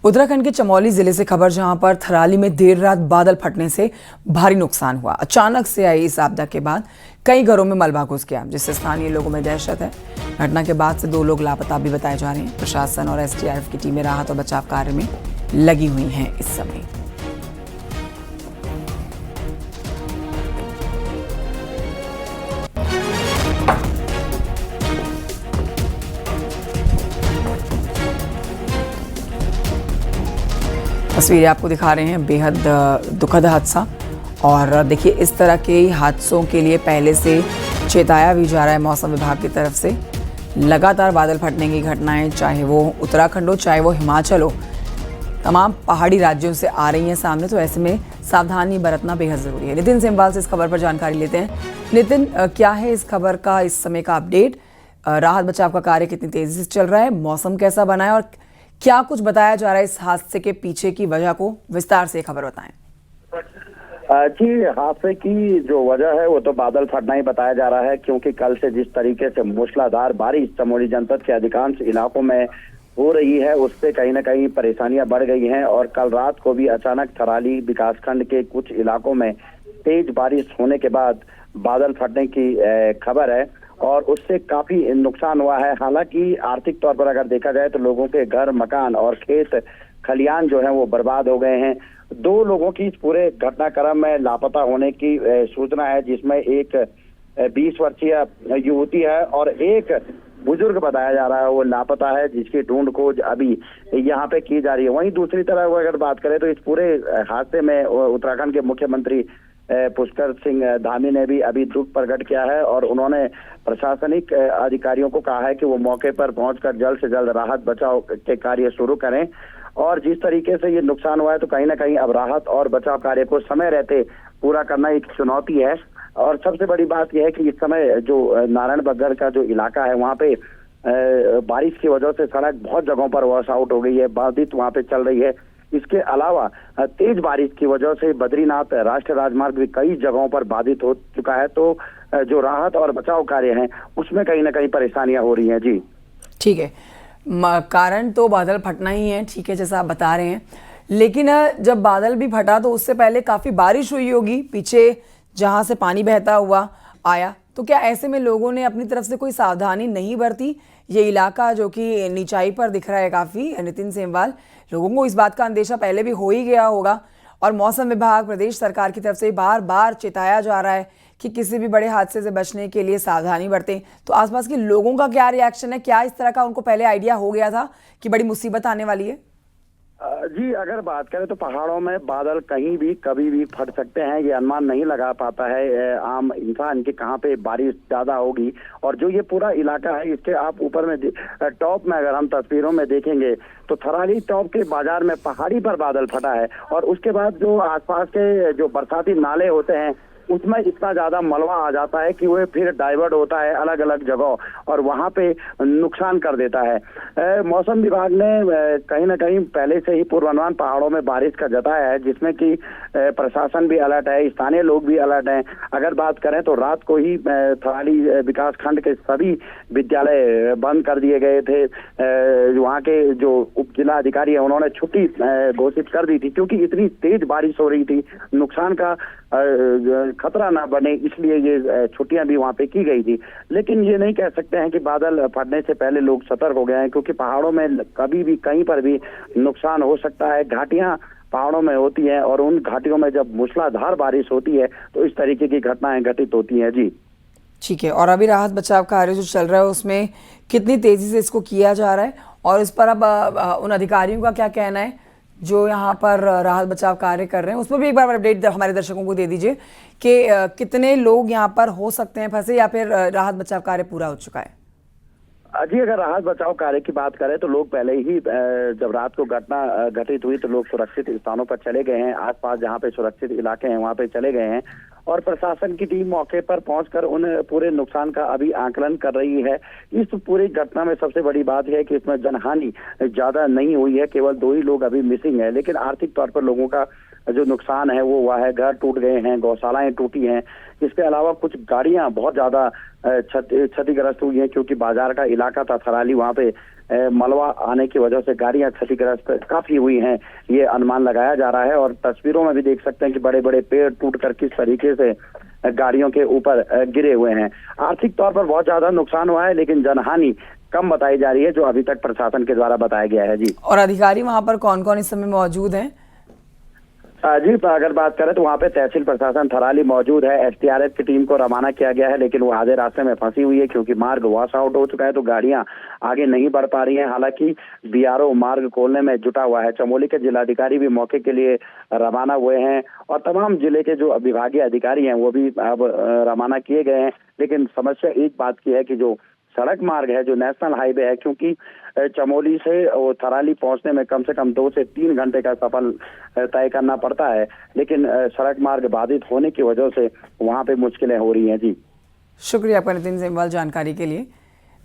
उत्तराखंड के चमोली जिले से खबर, जहां पर थराली में देर रात बादल फटने से भारी नुकसान हुआ। अचानक से आई इस आपदा के बाद कई घरों में मलबा घुस गया, जिससे स्थानीय लोगों में दहशत है। घटना के बाद से 2 लोग लापता भी बताए जा रहे हैं। प्रशासन और एसडीआरएफ की टीमें राहत और बचाव कार्य में लगी हुई हैं इस समय। तस्वीरें आपको दिखा रहे हैं, बेहद दुखद हादसा। और देखिए, इस तरह के हादसों के लिए पहले से चेताया भी जा रहा है मौसम विभाग की तरफ से। लगातार बादल फटने की घटनाएं, चाहे वो उत्तराखंड हो चाहे वो हिमाचल हो, तमाम पहाड़ी राज्यों से आ रही हैं सामने। तो ऐसे में सावधानी बरतना बेहद ज़रूरी है। नितिन सेमवाल से इस खबर पर जानकारी लेते हैं। नितिन, क्या है इस खबर का इस समय का अपडेट? राहत बचाव का कार्य कितनी तेज़ी से चल रहा है? मौसम कैसा बना है और क्या कुछ बताया जा रहा है इस हादसे के पीछे की वजह को? विस्तार से खबर बताएं। जी, हादसे की जो वजह है वो तो बादल फटना ही बताया जा रहा है, क्योंकि कल से जिस तरीके से मूसलाधार बारिश चमोली जनपद के अधिकांश इलाकों में हो रही है, उससे कहीं ना कहीं परेशानियां बढ़ गई हैं। और कल रात को भी अचानक थराली विकासखंड के कुछ इलाकों में तेज बारिश होने के बाद बादल फटने की खबर है और उससे काफी नुकसान हुआ है। हालांकि आर्थिक तौर पर अगर देखा जाए तो लोगों के घर, मकान और खेत खलियान जो है वो बर्बाद हो गए हैं। 2 लोगों की इस पूरे घटनाक्रम में लापता होने की सूचना है, जिसमें एक 20 वर्षीय युवती है और एक बुजुर्ग बताया जा रहा है वो लापता है, जिसकी ढूंढ खोज अभी यहाँ पे की जा रही है। वहीं दूसरी तरफ अगर बात करें तो इस पूरे हादसे में उत्तराखंड के मुख्यमंत्री पुष्कर सिंह धामी ने भी अभी दुख प्रकट किया है और उन्होंने प्रशासनिक अधिकारियों को कहा है कि वो मौके पर पहुंचकर जल्द से जल्द राहत बचाव के कार्य शुरू करें। और जिस तरीके से ये नुकसान हुआ है तो कहीं ना कहीं अब राहत और बचाव कार्य को समय रहते पूरा करना एक चुनौती है। और सबसे बड़ी बात यह है कि इस समय जो नारायण बग्गर का जो इलाका है, वहाँ पे बारिश की वजह से सड़क बहुत जगहों पर वॉश आउट हो गई है, बाधित वहाँ पे चल रही है। इसके अलावा तेज बारिश की वजह से बद्रीनाथ राष्ट्रीय राजमार्ग भी कई जगहों पर बाधित हो चुका है। तो जो राहत और बचाव कार्य हैं उसमें कहीं ना कहीं परेशानियां हो रही हैं। जी ठीक है, कारण तो बादल फटना ही है, ठीक है, जैसा आप बता रहे हैं। लेकिन जब बादल भी फटा तो उससे पहले काफ़ी बारिश हुई होगी पीछे, जहाँ से पानी बहता हुआ आया। तो क्या ऐसे में लोगों ने अपनी तरफ से कोई सावधानी नहीं बरती? ये इलाका जो कि नीचाई पर दिख रहा है काफ़ी, नितिन सेमवाल, लोगों को इस बात का अंदेशा पहले भी हो ही गया होगा। और मौसम विभाग, प्रदेश सरकार की तरफ से बार बार चेताया जा रहा है कि किसी भी बड़े हादसे से बचने के लिए सावधानी बरतें। तो आसपास के लोगों का क्या रिएक्शन है? क्या इस तरह का उनको पहले आइडिया हो गया था कि बड़ी मुसीबत आने वाली है? जी, अगर बात करें तो पहाड़ों में बादल कहीं भी कभी भी फट सकते हैं। ये अनुमान नहीं लगा पाता है आम इंसान कि कहाँ पे बारिश ज्यादा होगी। और जो ये पूरा इलाका है, इसके आप ऊपर में टॉप में अगर हम तस्वीरों में देखेंगे तो थराली टॉप के बाजार में पहाड़ी पर बादल फटा है। और उसके बाद जो आसपास के जो बरसाती नाले होते हैं उसमें इतना ज्यादा मलबा आ जाता है कि वो फिर डाइवर्ट होता है अलग अलग जगह और वहां पे नुकसान कर देता है। मौसम विभाग ने कहीं ना कहीं पहले से ही पूर्वानुमान पहाड़ों में बारिश का जताया है, जिसमें कि प्रशासन भी अलर्ट है, स्थानीय लोग भी अलर्ट हैं। अगर बात करें तो रात को ही थराली विकास खंड के सभी विद्यालय बंद कर दिए गए थे। वहाँ के जो उप जिला अधिकारी है उन्होंने छुट्टी घोषित कर दी थी, क्योंकि इतनी तेज बारिश हो रही थी, नुकसान का खतरा ना बने, इसलिए ये छुट्टियां भी वहां पे की गई थी। लेकिन ये नहीं कह सकते हैं कि बादल फटने से पहले लोग सतर्क हो गए हैं, क्योंकि पहाड़ों में कभी भी कहीं पर भी नुकसान हो सकता है। घाटियां पहाड़ों में होती हैं और उन घाटियों में जब मूसलाधार बारिश होती है तो इस तरीके की घटनाएं घटित होती हैं। जी ठीक है, और अभी राहत बचाव कार्य जो चल रहा है उसमें कितनी तेजी से इसको किया जा रहा है और इस पर अब उन अधिकारियों का क्या कहना है जो यहाँ पर राहत बचाव कार्य कर रहे हैं? उसमें भी एक बार अपडेट हमारे दर्शकों को दे दीजिए कि कितने लोग यहाँ पर हो सकते हैं फंसे, या फिर राहत बचाव कार्य पूरा हो चुका है? जी, अगर राहत बचाव कार्य की बात करें तो लोग पहले ही जब रात को घटना घटित हुई तो लोग सुरक्षित स्थानों पर चले गए हैं। आसपास जहां पे सुरक्षित इलाके हैं वहां पे चले गए हैं और प्रशासन की टीम मौके पर पहुंचकर उन पूरे नुकसान का अभी आकलन कर रही है। इस पूरी घटना में सबसे बड़ी बात यह है कि इसमें जनहानि ज्यादा नहीं हुई है, केवल 2 ही लोग अभी मिसिंग है। लेकिन आर्थिक तौर पर लोगों का जो नुकसान है वो हुआ है, घर टूट गए हैं, गौशालाएं टूटी हैं। इसके अलावा कुछ गाड़ियां बहुत ज्यादा क्षतिग्रस्त हुई हैं, क्योंकि बाजार का इलाका था थराली, वहां पे मलबा आने की वजह से गाड़ियां क्षतिग्रस्त काफी हुई हैं, ये अनुमान लगाया जा रहा है। और तस्वीरों में भी देख सकते हैं कि बड़े बड़े पेड़ टूटकर किस तरीके से गाड़ियों के ऊपर गिरे हुए हैं। आर्थिक तौर पर बहुत ज्यादा नुकसान हुआ है, लेकिन जनहानि कम बताई जा रही है, जो अभी तक प्रशासन के द्वारा बताया गया है। जी, और अधिकारी वहां पर कौन कौन इस समय मौजूद हैं? जी, अगर बात करें तो वहाँ पे तहसील प्रशासन थराली मौजूद है। एसडीआरएफ की टीम को रवाना किया गया है, लेकिन वो आधे रास्ते में फंसी हुई है क्योंकि मार्ग वॉश आउट हो चुका है, तो गाड़ियां आगे नहीं बढ़ पा रही हैं। हालांकि बीआरओ मार्ग खोलने में जुटा हुआ है। चमोली के जिलाधिकारी भी मौके के लिए रवाना हुए हैं और तमाम जिले के जो विभागीय अधिकारी हैं वो भी अब रवाना किए गए हैं। लेकिन समस्या एक बात की है कि जो सड़क मार्ग है, जो नेशनल हाईवे है, क्योंकि चमोली से थराली पहुंचने में कम से कम 2 से 3 घंटे का सफर तय करना पड़ता है, लेकिन सड़क मार्ग बाधित होने की वजह से वहां पे मुश्किलें हो रही हैं। जी, शुक्रिया आपका नितिन सेमवाल जानकारी के लिए।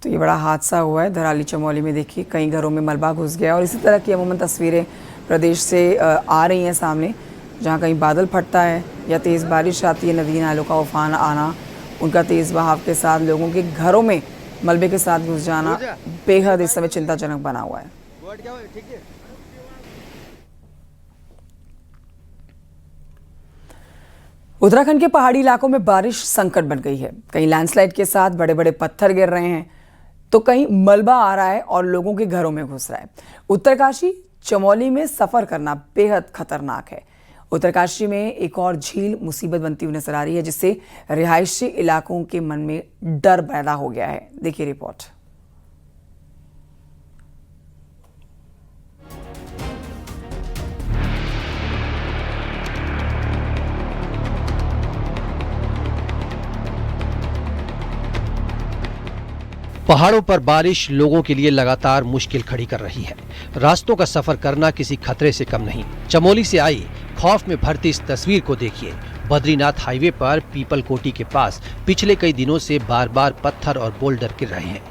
तो ये बड़ा हादसा हुआ है धराली चमोली में। देखिए कई घरों में मलबा घुस गया और इसी तरह की अमूमन तस्वीरें प्रदेश से आ रही हैं सामने, जहाँ कहीं बादल फटता है या तेज़ बारिश आती है, नदी नालों का उफान आना, उनका तेज़ बहाव के साथ लोगों के घरों में मलबे के साथ घुस जाना बेहद इस समय चिंताजनक बना हुआ है। उत्तराखंड के पहाड़ी इलाकों में बारिश संकट बन गई है। कहीं लैंडस्लाइड के साथ बड़े बड़े पत्थर गिर रहे हैं, तो कहीं मलबा आ रहा है और लोगों के घरों में घुस रहा है। उत्तरकाशी चमोली में सफर करना बेहद खतरनाक है। उत्तरकाशी में एक और झील मुसीबत बनती हुई नजर आ रही है, जिससे रिहायशी इलाकों के मन में डर पैदा हो गया है। देखिए रिपोर्ट। पहाड़ों पर बारिश लोगों के लिए लगातार मुश्किल खड़ी कर रही है। रास्तों का सफर करना किसी खतरे से कम नहीं। चमोली से आई खौफ में भरती इस तस्वीर को देखिए। बद्रीनाथ हाईवे पर पीपल कोटी के पास पिछले कई दिनों से बार बार पत्थर और बोल्डर गिर रहे हैं।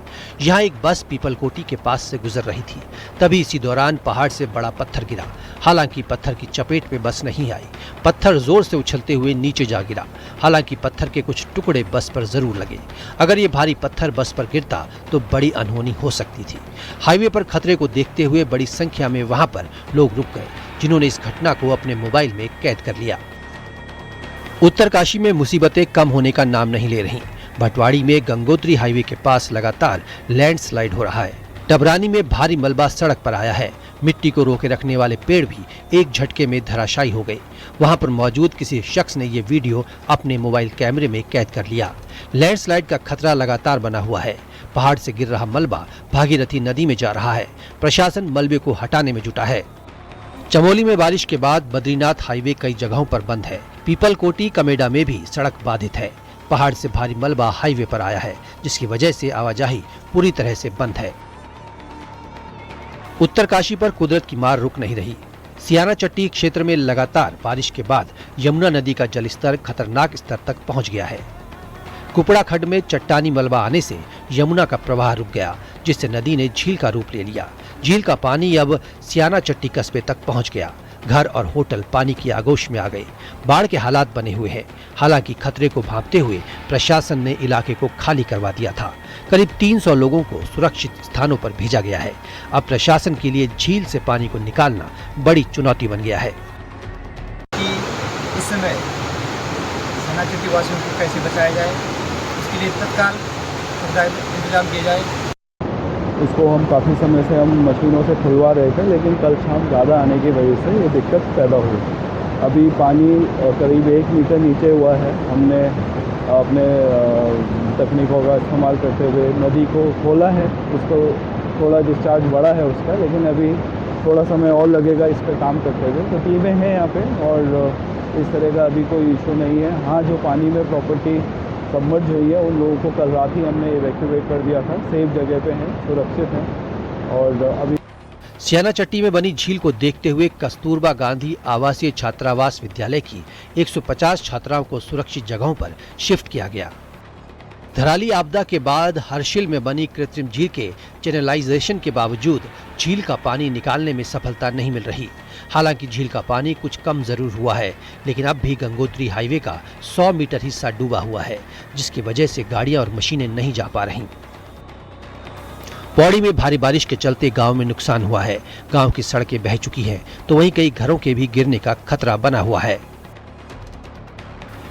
यहाँ एक बस पीपल कोटी के पास से गुजर रही थी, तभी इसी दौरान पहाड़ से बड़ा पत्थर गिरा। हालांकि पत्थर की चपेट में बस नहीं आई, पत्थर जोर से उछलते हुए नीचे जा गिरा। हालांकि पत्थर के कुछ टुकड़े बस पर जरूर लगे। अगर ये भारी पत्थर बस पर गिरता तो बड़ी अनहोनी हो सकती थी। हाईवे पर खतरे को देखते हुए बड़ी संख्या में वहां पर लोग रुक गए, जिन्होंने इस घटना को अपने मोबाइल में कैद कर लिया। उत्तरकाशी में मुसीबतें कम होने का नाम नहीं ले रही। भटवाड़ी में गंगोत्री हाईवे के पास लगातार लैंडस्लाइड हो रहा है। डबरानी में भारी मलबा सड़क पर आया है। मिट्टी को रोके रखने वाले पेड़ भी एक झटके में धराशायी हो गए। वहां पर मौजूद किसी शख्स ने ये वीडियो अपने मोबाइल कैमरे में कैद कर लिया। लैंडस्लाइड का खतरा लगातार बना हुआ है। पहाड़ से गिर रहा मलबा भागीरथी नदी में जा रहा है। प्रशासन मलबे को हटाने में जुटा है। चमोली में बारिश के बाद बद्रीनाथ हाईवे कई जगहों पर बंद है। पीपल कोटी कमेडा में भी सड़क बाधित है। पहाड़ से भारी मलबा हाईवे पर आया है, जिसकी वजह से आवाजाही पूरी तरह से बंद है। उत्तरकाशी पर कुदरत की मार रुक नहीं रही। सियाना चट्टी क्षेत्र में लगातार बारिश के बाद यमुना नदी का जलस्तर खतरनाक स्तर तक पहुंच गया है। कुपड़ा खड्ड में चट्टानी मलबा आने से यमुना का प्रवाह रुक गया, जिससे नदी ने झील का रूप ले लिया। झील का पानी अब सियाना चट्टी कस्बे तक पहुंच गया। घर और होटल पानी की आगोश में आ गए। बाढ़ के हालात बने हुए हैं। हालांकि खतरे को भांपते हुए प्रशासन ने इलाके को खाली करवा दिया था। करीब 300 लोगों को सुरक्षित स्थानों पर भेजा गया है। अब प्रशासन के लिए झील से पानी को निकालना बड़ी चुनौती बन गया है। इस समय सियाना चट्टी वासियों को कैसे बचाया जाए, इसके लिए तत्काल इंतजाम किया जाए। इसको हम काफ़ी समय से हम मशीनों से खुलवा रहे थे, लेकिन कल शाम ज़्यादा आने की वजह से ये दिक्कत पैदा हुई। अभी पानी करीब 1 मीटर नीचे हुआ है। हमने अपने तकनीकों का इस्तेमाल करते हुए नदी को खोला है। उसको थोड़ा डिस्चार्ज बढ़ा है उसका, लेकिन अभी थोड़ा समय और लगेगा इस पर काम करते हुए। तो टीमें हैं यहाँ पे और इस तरह का अभी कोई इशू नहीं है। हाँ, जो पानी में प्रॉपर्टी सबमर्ज हुई है उन लोगों को कल रात ही हमने इवैक्यूएट कर दिया था। सेफ जगह पे हैं, सुरक्षित हैं। और अभी सियाना चट्टी में बनी झील को देखते हुए कस्तूरबा गांधी आवासीय छात्रावास विद्यालय की 150 छात्राओं को सुरक्षित जगहों पर शिफ्ट किया गया। धराली आपदा के बाद हर्षिल में बनी कृत्रिम झील के चैनलाइजेशन के बावजूद झील का पानी निकालने में सफलता नहीं मिल रही। हालांकि झील का पानी कुछ कम जरूर हुआ है, लेकिन अब भी गंगोत्री हाईवे का 100 मीटर हिस्सा डूबा हुआ है, जिसकी वजह से गाड़ियां और मशीनें नहीं जा पा रहीं। पौड़ी में भारी बारिश के चलते गांव में नुकसान हुआ है। गांव की सड़कें बह चुकी हैं, तो वहीं कई घरों के भी गिरने का खतरा बना हुआ है।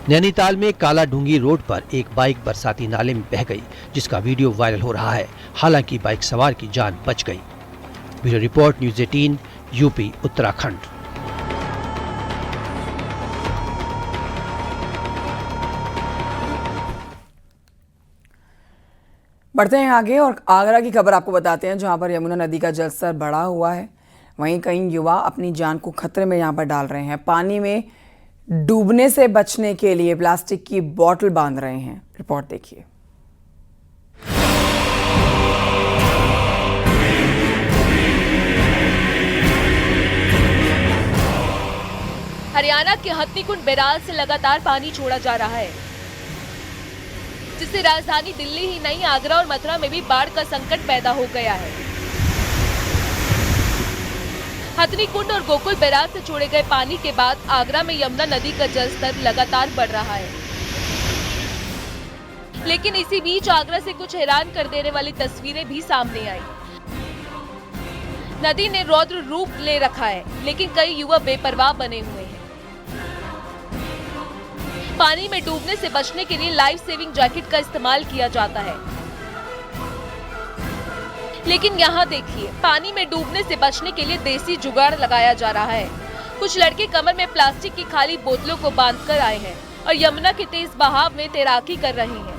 नैनीताल में काला डूंगी रोड पर एक बाइक बरसाती नाले में बह गई, जिसका वीडियो वायरल हो रहा है। हालांकि बाइक सवार की जान बच गई। Bureau report, news 18, UP, Uttarakhand. बढ़ते हैं आगे और आगरा की खबर आपको बताते हैं, जहां पर यमुना नदी का जलस्तर बढ़ा हुआ है। वहीं कई युवा अपनी जान को खतरे में यहां पर डाल रहे हैं। पानी में डूबने से बचने के लिए प्लास्टिक की बोतल बांध रहे हैं। रिपोर्ट देखिए। हरियाणा के हथनीकुंड बैराज से लगातार पानी छोड़ा जा रहा है, जिससे राजधानी दिल्ली ही नहीं, आगरा और मथुरा में भी बाढ़ का संकट पैदा हो गया है। हथनीकुंड और गोकुल बैराज से छोड़े गए पानी के बाद आगरा में यमुना नदी का जलस्तर लगातार बढ़ रहा है। लेकिन इसी बीच आगरा से कुछ हैरान कर देने वाली तस्वीरें भी सामने आई। नदी ने रौद्र रूप ले रखा है, लेकिन कई युवा बेपरवाह बने हुए हैं। पानी में डूबने से बचने के लिए लाइफ सेविंग जैकेट का इस्तेमाल किया जाता है, लेकिन यहाँ देखिए, पानी में डूबने से बचने के लिए देसी जुगाड़ लगाया जा रहा है। कुछ लड़के कमर में प्लास्टिक की खाली बोतलों को बांधकर आए हैं और यमुना के तेज बहाव में तैराकी कर रहे हैं।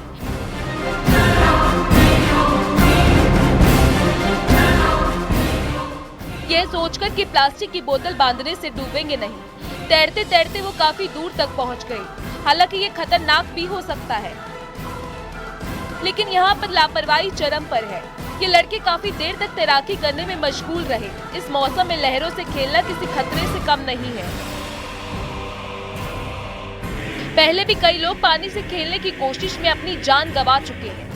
यह सोचकर कि प्लास्टिक की बोतल बांधने से डूबेंगे नहीं, तैरते तैरते वो काफी दूर तक पहुंच गए। हालांकि ये खतरनाक भी हो सकता है, लेकिन यहाँ पर लापरवाही चरम पर है। ये लड़के काफी देर तक तैराकी करने में मशगूल रहे। इस मौसम में लहरों से खेलना किसी खतरे से कम नहीं है। पहले भी कई लोग पानी से खेलने की कोशिश में अपनी जान गंवा चुके हैं।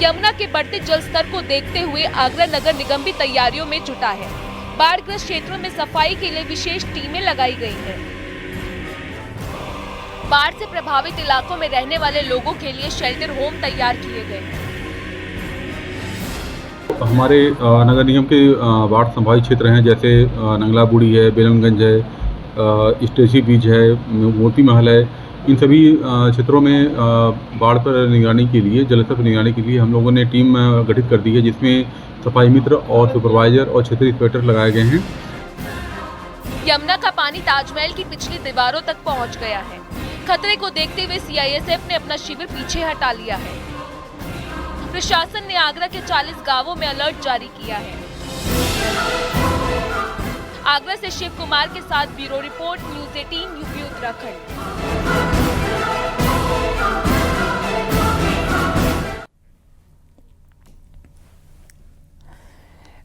यमुना के बढ़ते जलस्तर को देखते हुए आगरा नगर निगम भी तैयारियों में जुटा है। बाढ़ग्रस्त क्षेत्रों में सफाई के लिए विशेष टीमें लगाई गई हैं। बाढ़ से प्रभावित इलाकों में रहने वाले लोगों के लिए शेल्टर होम तैयार किए गए हैं। हमारे नगर निगम के बाढ़ संभावित क्षेत्र हैं, जैसे नंगला बुड़ी है, बेलमगंज है, स्टेसी बीच है, मोती महल है। इन सभी क्षेत्रों में बाढ़ पर निगरानी के लिए, जलस्तर पर निगरानी के लिए हम लोगों ने टीम गठित कर दी है, जिसमें सफाई मित्र और सुपरवाइजर और क्षेत्रीय इंस्पेक्टर लगाए गए हैं। यमुना का पानी ताजमहल की पिछली दीवारों तक पहुंच गया है। खतरे को देखते हुए सीआईएसएफ ने अपना शिविर पीछे हटा लिया है। प्रशासन ने आगरा के 40 गांवों में अलर्ट जारी किया है। आगरा से शिव कुमार के साथ bureau report, news 18, UP, Uttarakhand.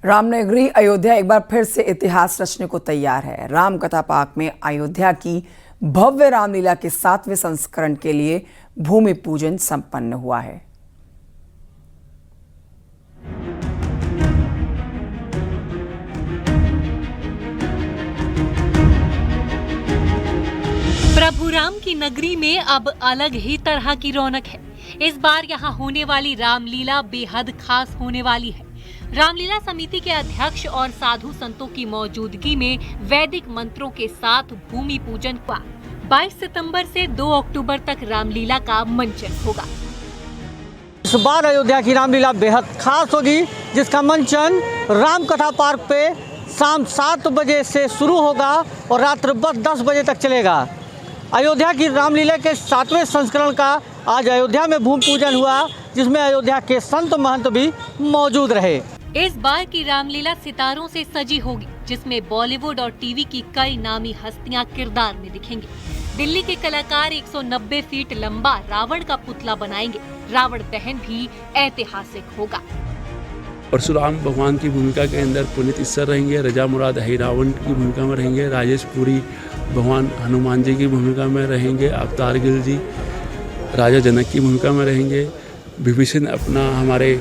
Ramnagari Ayodhya एक बार फिर से इतिहास रचने को तैयार है। राम कथा पार्क में अयोध्या की भव्य रामलीला के 7वें संस्करण के लिए भूमि पूजन संपन्न हुआ है। प्रभु राम की नगरी में अब अलग ही तरह की रौनक है। इस बार यहाँ होने वाली रामलीला बेहद खास होने वाली है। रामलीला समिति के अध्यक्ष और साधु संतों की मौजूदगी में वैदिक मंत्रों के साथ भूमि पूजन हुआ। 22 सितंबर से 2 अक्टूबर तक रामलीला का मंचन होगा। इस बार अयोध्या की रामलीला बेहद खास होगी, जिसका मंचन राम कथा पार्क पे शाम 7 बजे से शुरू होगा और रात्र 10 बजे तक चलेगा। अयोध्या की रामलीला के 7वें संस्करण का आज अयोध्या में भूमि पूजन हुआ, जिसमें अयोध्या के संत महंत भी मौजूद रहे। इस बार की रामलीला सितारों से सजी होगी, जिसमें बॉलीवुड और टीवी की कई नामी हस्तियां किरदार में दिखेंगी। दिल्ली के कलाकार 190 फीट लंबा रावण का पुतला बनाएंगे। रावण दहन भी ऐतिहासिक होगा। परशुराम भगवान की भूमिका के अंदर पुनीत ईश्वर रहेंगे, रजा मुराद रावण की भूमिका में रहेंगे, राजेश पुरी भगवान हनुमान जी की भूमिका में रहेंगे, अवतार गिल जी राजा जनक की भूमिका में रहेंगे, विभीषण अपना हमारे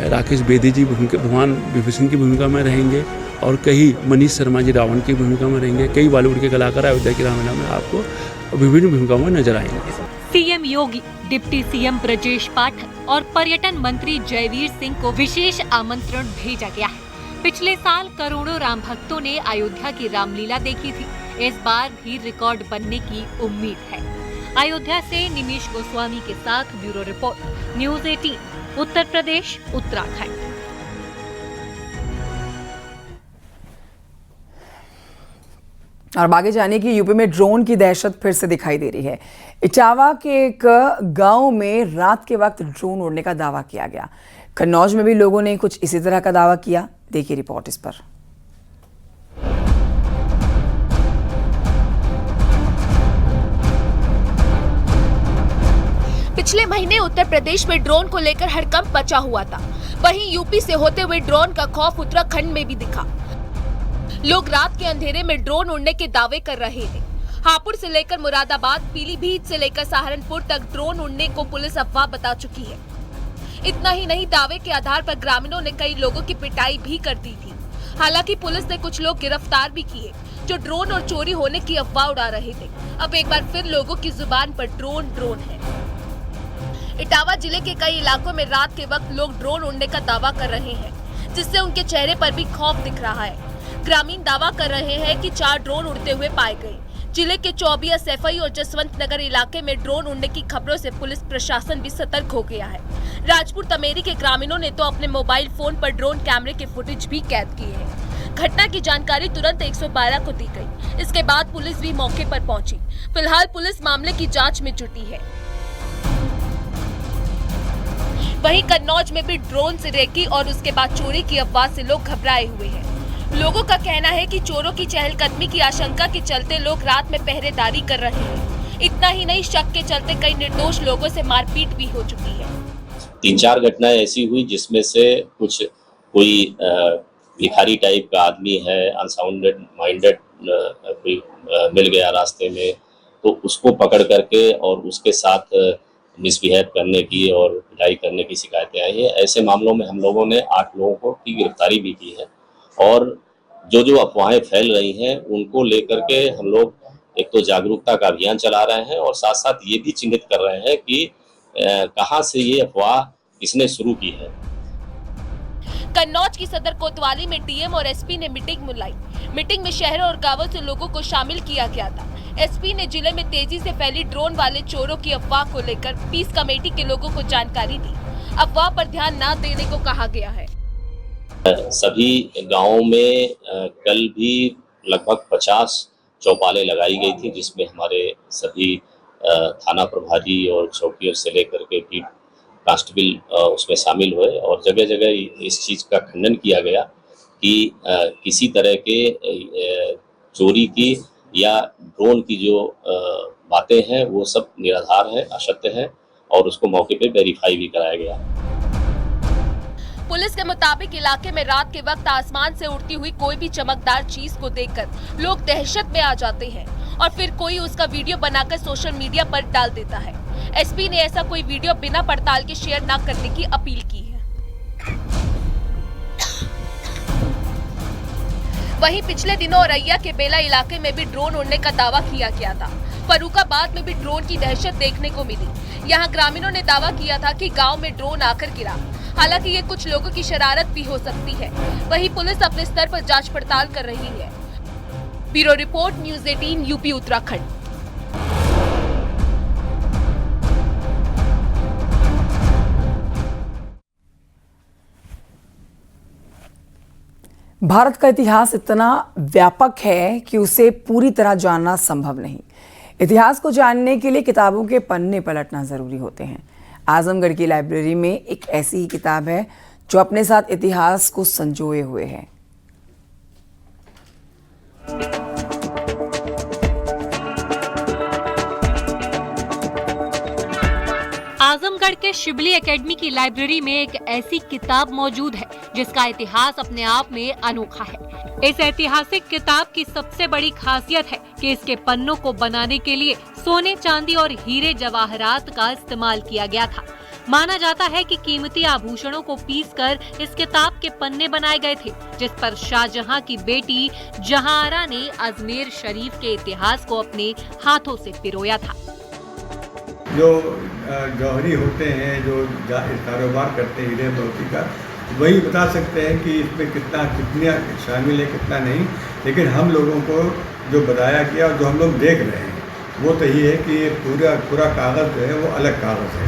राकेश बेदी जी भगवान विभीषण की भूमिका में रहेंगे और कई मनीष शर्मा जी रावण की भूमिका में रहेंगे। कई बॉलीवुड के कलाकार अयोध्या की रामलीला में आपको विभिन्न भूमिकाओं में नजर आएंगे। सीएम योगी, डिप्टी सीएम ब्रजेश पाठक और पर्यटन मंत्री जयवीर सिंह को विशेष आमंत्रण भेजा गया है। पिछले साल करोड़ों राम भक्तों ने अयोध्या की रामलीला देखी थी। इस बार भी रिकॉर्ड बनने की उम्मीद है। अयोध्या से निमिष गोस्वामी के साथ bureau report, news 18, Uttar Pradesh, Uttarakhand. और आगे जाने की यूपी में ड्रोन की दहशत फिर से दिखाई दे रही है। इटावा के एक गांव में रात के वक्त ड्रोन उड़ने का दावा किया गया। कन्नौज में भी लोगों ने कुछ इसी तरह का दावा किया। देखिए रिपोर्ट इस पर। पिछले महीने उत्तर प्रदेश में ड्रोन को लेकर हड़कंप मचा हुआ था। वहीं यूपी से होते हुए ड्रोन का खौफ उत्तराखंड में भी दिखा। लोग रात के अंधेरे में ड्रोन उड़ने के दावे कर रहे थे। हापुड़ से लेकर मुरादाबाद, पीलीभीत से लेकर सहारनपुर तक ड्रोन उड़ने को पुलिस अफवाह बता चुकी है। इतना ही नहीं, दावे के आधार पर ग्रामीणों ने कई लोगों की पिटाई भी कर दी थी। हालांकि पुलिस ने कुछ लोग गिरफ्तार भी किए जो ड्रोन और चोरी होने की अफवाह उड़ा रहे थे। अब एक बार फिर लोगों की जुबान पर ड्रोन ड्रोन है। इटावा जिले के कई इलाकों में रात के वक्त लोग ड्रोन उड़ने का दावा कर रहे हैं, जिससे उनके चेहरे पर भी खौफ दिख रहा है। ग्रामीण दावा कर रहे हैं कि 4 ड्रोन उड़ते हुए पाए गए। जिले के चौबिया, सैफई और जसवंत नगर इलाके में ड्रोन उड़ने की खबरों से पुलिस प्रशासन भी सतर्क हो गया है। राजपुर तमेरी के ग्रामीणों ने तो अपने मोबाइल फोन पर ड्रोन कैमरे के फुटेज भी कैद किए हैं। घटना की जानकारी तुरंत 112 को दी गई। इसके बाद पुलिस भी मौके पर पहुंची। फिलहाल पुलिस मामले की जांच में जुटी है। वहीं कन्नौज में भी ड्रोन से रेकी और उसके बाद चोरी की अफवाह से लोग घबराए हुए हैं। लोगों का कहना है कि चोरों की चहलकदमी की आशंका के चलते लोग रात में पहरेदारी कर रहे हैं। इतना ही नहीं, शक के चलते कई निर्दोष लोगों से मारपीट भी हो चुकी है। 3-4 घटनाएं ऐसी हुई जिसमें से कोई भिखारी टाइप का आदमी है, अनसाउंडेड माइंडेड कोई मिल गया रास्ते में, तो उसको पकड़ करके और उसके साथ मिसबिहेव करने की और पिटाई करने की शिकायतें आई है। ऐसे मामलों में हम लोगों ने 8 लोगों की गिरफ्तारी भी की है। और जो अफवाहें फैल रही हैं उनको लेकर के हम लोग एक तो जागरूकता का अभियान चला रहे हैं और साथ साथ ये भी चिन्हित कर रहे हैं कि कहां से ये अफवाह किसने शुरू की है। कन्नौज की सदर कोतवाली में डीएम और एसपी ने मीटिंग बुलाई। मीटिंग में शहरों और गांवों से लोगों को शामिल किया गया था। एसपी ने जिले में तेजी से फैली ड्रोन वाले चोरों की अफवाह को लेकर पीस कमेटी के लोगों को जानकारी दी। अफवाह पर ध्यान न देने को कहा गया है। सभी गांवों में कल भी लगभग 50 चौपालें लगाई गई थी, जिसमें हमारे सभी थाना प्रभारी और चौकियों से लेकर के बीट कांस्टेबल उसमें शामिल हुए और जगह जगह इस चीज़ का खंडन किया गया कि किसी तरह के चोरी की या ड्रोन की जो बातें हैं वो सब निराधार है, असत्य है और उसको मौके पे वेरीफाई भी कराया गया। पुलिस के मुताबिक इलाके में रात के वक्त आसमान से उड़ती हुई कोई भी चमकदार चीज को देखकर लोग दहशत में आ जाते हैं और फिर कोई उसका वीडियो बनाकर सोशल मीडिया पर डाल देता है। एसपी ने ऐसा कोई वीडियो बिना पड़ताल के शेयर न करने की अपील की है। वहीं पिछले दिनों औरैया के बेला इलाके में भी ड्रोन उड़ने का दावा किया गया था। फर्रुखाबाद में भी ड्रोन की दहशत देखने को मिली। यहाँ ग्रामीणों ने दावा किया था कि गांव में ड्रोन आकर गिरा। हालांकि ये कुछ लोगों की शरारत भी हो सकती है। वहीं पुलिस अपने स्तर पर जांच पड़ताल कर रही है। Bureau report, news 18, UP Uttarakhand. Bharat का इतिहास इतना व्यापक है कि उसे पूरी तरह जानना संभव नहीं। इतिहास को जानने के लिए किताबों के पन्ने पलटना जरूरी होते हैं। आजमगढ़ की लाइब्रेरी में एक ऐसी ही किताब है जो अपने साथ इतिहास को संजोए हुए है। आजमगढ़ के शिबली एकेडमी की लाइब्रेरी में एक ऐसी किताब मौजूद है जिसका इतिहास अपने आप में अनोखा है। इस ऐतिहासिक किताब की सबसे बड़ी खासियत है कि इसके पन्नों को बनाने के लिए सोने, चांदी और हीरे जवाहरात का इस्तेमाल किया गया था। माना जाता है कि कीमती आभूषणों को पीसकर इस किताब के पन्ने बनाए गए थे, जिस पर शाहजहां की बेटी जहांआरा ने अजमेर शरीफ के इतिहास को अपने हाथों से पिरोया था। जो जौहरी होते हैं, जो कारोबार करते हैं हीरे मोती का, वही बता सकते हैं कि इसमें कितना शामिल है कितना नहीं। लेकिन हम लोगों को जो बताया गया और जो हम लोग देख रहे हैं वो तो ये है कि ये पूरा कागज़ जो है वो अलग कागज़ है,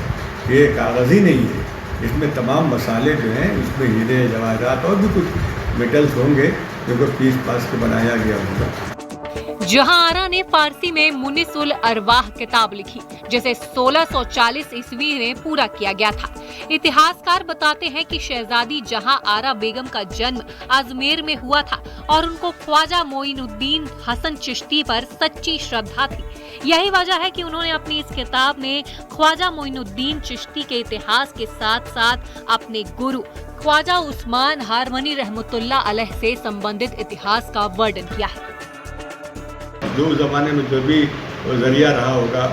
ये कागज़ ही नहीं है। इसमें तमाम मसाले जो हैं, इसमें हीरे जवाहरात और भी कुछ मेटल्स होंगे जो पीस पास के बनाया गया होगा। जहां आरा ने फारसी में मुनिसुल अरवाह किताब लिखी, जिसे 1640 ईस्वी में पूरा किया गया था। इतिहासकार बताते हैं कि शहजादी जहां आरा बेगम का जन्म अजमेर में हुआ था और उनको ख्वाजा मोइनुद्दीन हसन चिश्ती पर सच्ची श्रद्धा थी। यही वजह है कि उन्होंने अपनी इस किताब में ख्वाजा मोइनुद्दीन चिश्ती के इतिहास के साथ साथ अपने गुरु ख्वाजा उस्मान हारमनी रहमतुल्लाह अलैह से संबंधित इतिहास का वर्णन किया है। जो ज़माने में जो भी ज़रिया रहा होगा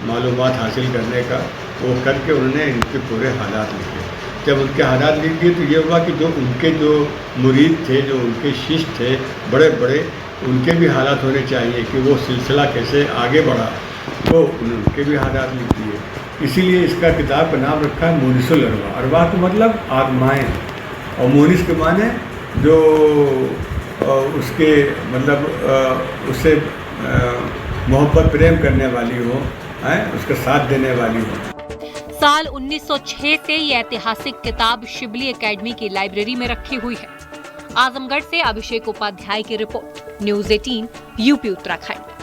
मालूमात हासिल करने का, वो करके उन्होंने इनके पूरे हालात लिखे। जब उनके हालात लिख दिए तो ये हुआ कि जो उनके जो मुरीद थे, जो उनके शिष्य थे बड़े बड़े, उनके भी हालात होने चाहिए कि वो सिलसिला कैसे आगे बढ़ा, तो उनके भी हालात लिख दिए। इसीलिए इसका किताब का नाम रखा है मुनिसुल अरवाह। अरवाह का मतलब आत्माएँ, और मुनिस के माने जो उसके मतलब उससे मोहब्बत प्रेम करने वाली हो, उसका साथ देने वाली हो। साल 1906 से ये ऐतिहासिक किताब शिबली एकेडमी की लाइब्रेरी में रखी हुई है। आजमगढ़ से अभिषेक उपाध्याय की रिपोर्ट, न्यूज़ 18 यूपी उत्तराखंड।